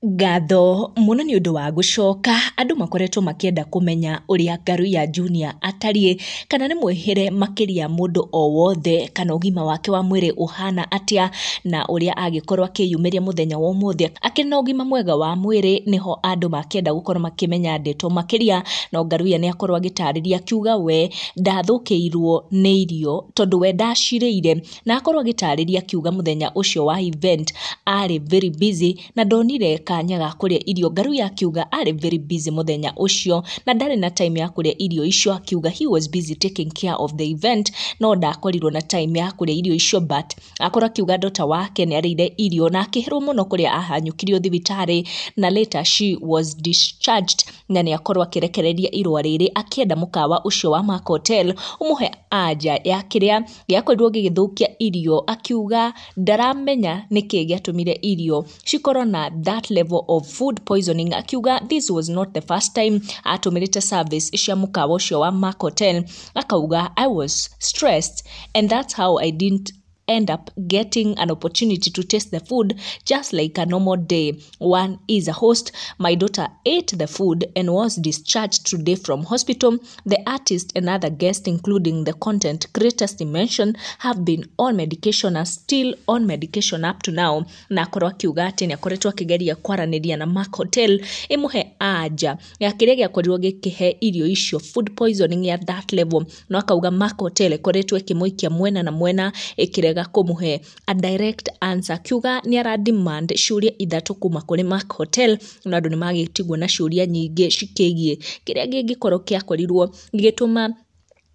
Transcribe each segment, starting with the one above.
Ngatho muno ni undu wa gucoka andu makoretwo makienda kumenya uria Ngaruiya Junior atariĩ kana nĩ mwĩhĩre makĩria mundu o wothe kana ũgima wake wa mwĩrĩ uhana atia na uria agĩkorwo akĩyumĩria muthenya wa ũmũthĩ akĩrĩ na ũgima mwega wa mwĩrĩ niho andu makienda gukorwo makĩmenya ndeto makĩria no Ngaruiya nĩ akorwo agĩtarĩria akiuga we ndathũkĩirwo nĩ irio tondu we ndacirĩire na akorwo agĩtarĩria akiuga muthenya ucio wa event ari very busy na ndonire kanya ga kuria irio. Ngaruiya akiuga ari very busy muthenya ucio na ndari na time ya kuria irio icio, akiuga he was busy taking care of the event no ndakorirwo na time ya kuria irio icio, but akora akiuga ndota wake ni arĩire irio na akĩhĩrwo muno kuria ahanyũkirio thibitari na later she was discharged na ni akorwo akirekereria irũa rĩrĩ akienda mũkawa ucio wa Mark Hotel umuhe anja ya kiria gĩakorirwo gĩgĩthũkia irio, akiuga ndaramenya nĩkĩ gĩatũmire irio cikorwo na that level of food poisoning. Akiuga this was not the first time atũmĩrĩte service cia mũkawa ucio wa Mark Hotel. Akauga I was stressed and that's how I didn't end up getting an opportunity to taste the food just like a normal day. One is a host. My daughter ate the food and was discharged today from hospital. The artist and other guests, including the content creators mentioned, have been on medication and still on medication up to now. Na akorwo akiuga atĩ nĩ akoretwo akĩgeria kwaranĩria na Mark Hotel imuhe anja ya kĩrĩa gĩakorirwo gĩkĩhe irio icio food poisoning ya that level. No akauga Mark Hotel ĩkoretwo ĩkĩmũikia mwena na mwena ĩkĩrega kumuhe a direct answer. Akiuga ni ara demand ciũria ithatũ kuma kũrĩ Mark Hotel na andũ nĩ magĩtigwo na ciũria nyingĩ cikĩgie kĩrĩa gĩngĩkorwo kĩakorirwo gĩgĩtũma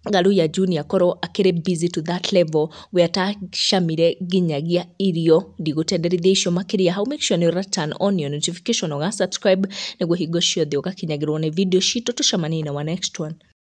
Ngaruiya Junior korwo akĩrĩ busy to that level we atacamire nginyagia irio. Ndigũtenderithia icio makĩria hau, make sure you turn on your notification, uga subscribe nĩguo hingo ciothe ũgakinyagĩrwo nĩ video citũ. Tucemanie na wa next one.